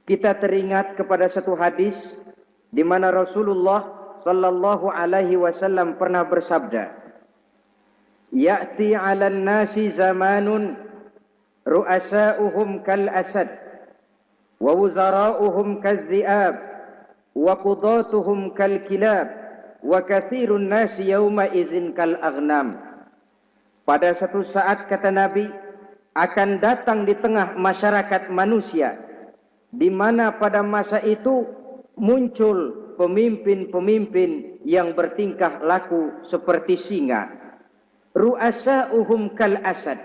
kita teringat kepada satu hadis di mana Rasulullah sallallahu alaihi wasallam pernah bersabda, "Ya'ti 'alan nasi zamanun ru'asa'uhum kal asad wa wuzara'uhum kaz-zi'ab wa qudatuhum kal kilab wa katsirun nasi yawma idzin kal aghnam." Pada satu saat, kata Nabi, akan datang di tengah masyarakat manusia di mana pada masa itu muncul pemimpin-pemimpin yang bertingkah laku seperti singa. Ru'asa'uhum kal asad.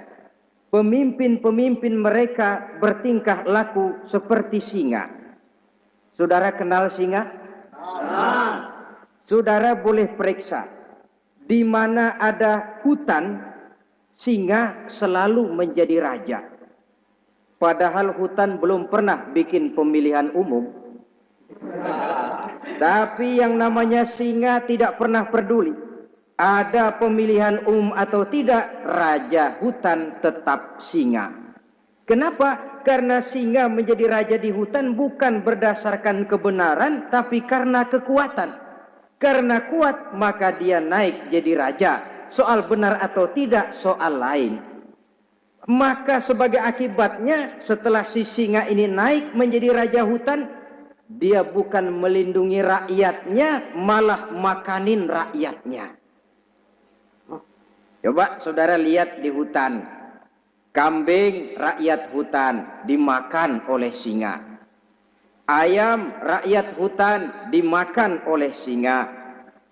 Pemimpin-pemimpin mereka bertingkah laku seperti singa. Saudara kenal singa? Saudara boleh periksa di mana ada hutan, singa selalu menjadi raja. Padahal hutan belum pernah bikin pemilihan umum. Tapi yang namanya singa tidak pernah peduli. Ada pemilihan umum atau tidak, raja hutan tetap singa. Kenapa? Karena singa menjadi raja di hutan bukan berdasarkan kebenaran, tapi karena kekuatan. Karena kuat, maka dia naik jadi raja. Soal benar atau tidak, soal lain. Maka sebagai akibatnya, setelah si singa ini naik menjadi raja hutan, dia bukan melindungi rakyatnya, malah makanin rakyatnya. Coba saudara lihat di hutan, kambing rakyat hutan dimakan oleh singa, ayam rakyat hutan dimakan oleh singa,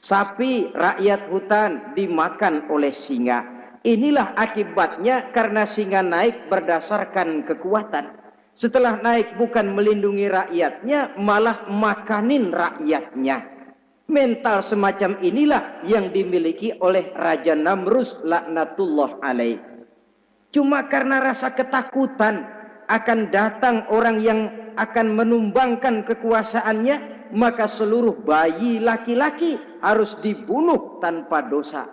sapi rakyat hutan dimakan oleh singa. Inilah akibatnya karena singa naik berdasarkan kekuatan. Setelah naik bukan melindungi rakyatnya, malah makanin rakyatnya. Mental semacam inilah yang dimiliki oleh Raja Namrus laknatullah alaih. Cuma karena rasa ketakutan akan datang orang yang akan menumbangkan kekuasaannya, maka seluruh bayi laki-laki harus dibunuh tanpa dosa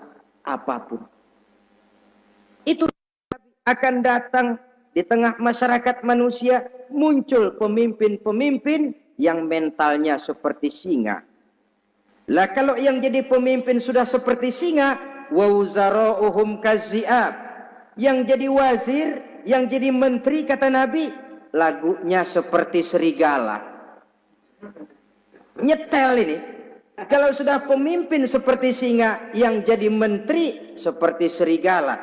apapun. Itu akan datang di tengah masyarakat manusia, muncul pemimpin-pemimpin yang mentalnya seperti singa. Lah kalau yang jadi pemimpin sudah seperti singa, wa wuzara'uhum kaz-zi'ab. Yang jadi wazir, yang jadi menteri, kata Nabi, lagunya seperti serigala. Nyetel ini. Kalau sudah pemimpin seperti singa, yang jadi menteri seperti serigala.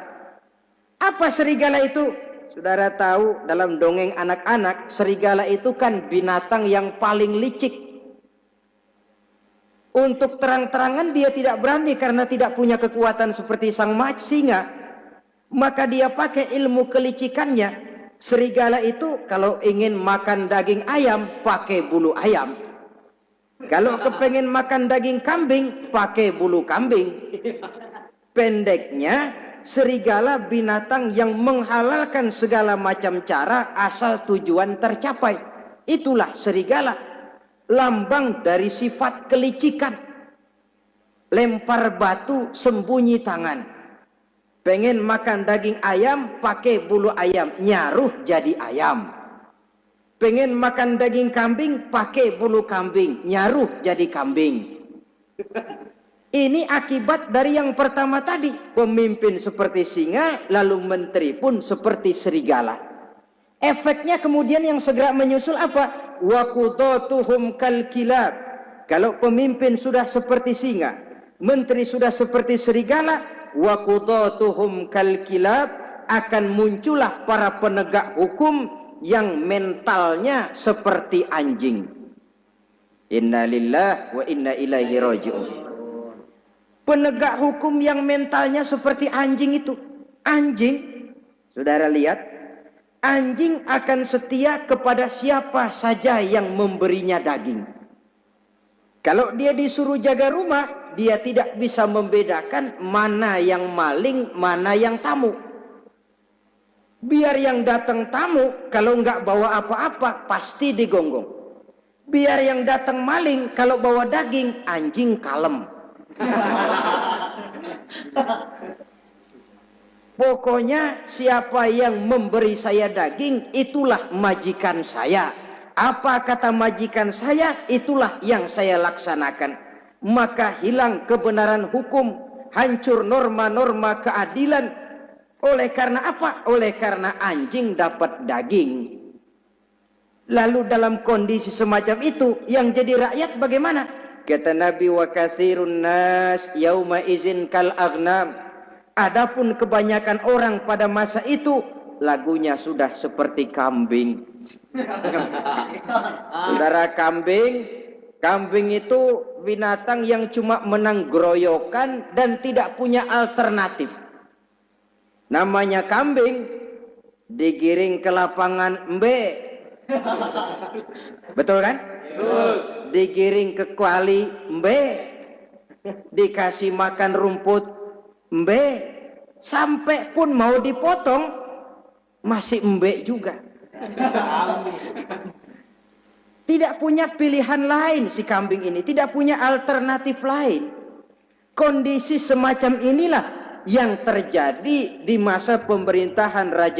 Apa serigala itu? Saudara tahu dalam dongeng anak-anak, serigala itu kan binatang yang paling licik. Untuk terang-terangan dia tidak berani karena tidak punya kekuatan seperti sang singa. Maka dia pakai ilmu kelicikannya. Serigala itu kalau ingin makan daging ayam, pakai bulu ayam. Kalau kepengen makan daging kambing, pakai bulu kambing. Pendeknya, serigala binatang yang menghalalkan segala macam cara asal tujuan tercapai. Itulah serigala, lambang dari sifat kelicikan. Lempar batu, sembunyi tangan. Pengen makan daging ayam, pakai bulu ayam, nyaruh jadi ayam. Pengen makan daging kambing, pakai bulu kambing, nyaruh jadi kambing. Ini akibat dari yang pertama tadi. Pemimpin seperti singa, lalu menteri pun seperti serigala. Efeknya kemudian yang segera menyusul apa? Wa qudatuhum kal kilab. Kalau pemimpin sudah seperti singa, menteri sudah seperti serigala, wa qudatuhum kal kilab, akan muncullah para penegak hukum yang mentalnya seperti anjing. Inna lillahi wa inna ilaihi raji'un. Penegak hukum yang mentalnya seperti anjing itu. Anjing, saudara lihat, anjing akan setia kepada siapa saja yang memberinya daging. Kalau dia disuruh jaga rumah, dia tidak bisa membedakan mana yang maling, mana yang tamu. Biar yang datang tamu, kalau nggak bawa apa-apa, pasti digonggong. Biar yang datang maling, kalau bawa daging, anjing kalem. Pokoknya siapa yang memberi saya daging, itulah majikan saya. Apa kata majikan saya, itulah yang saya laksanakan. Maka hilang kebenaran hukum, hancur norma-norma keadilan. Oleh karena apa? Oleh karena anjing dapat daging. Lalu dalam kondisi semacam itu, yang jadi rakyat bagaimana? Kata Nabi, wa katsirun nas yauma izin kal aghnam. Adapun kebanyakan orang pada masa itu, lagunya sudah seperti kambing. Saudara, kambing itu binatang yang cuma menang groyokan dan tidak punya alternatif. Namanya kambing, digiring ke lapangan embe. Betul kan? Betul. Digiring ke kuali embe. Dikasih makan rumput embe. Sampai pun mau dipotong masih embe juga. Tidak punya pilihan lain si kambing ini, tidak punya alternatif lain. Kondisi semacam inilah yang terjadi di masa pemerintahan Raja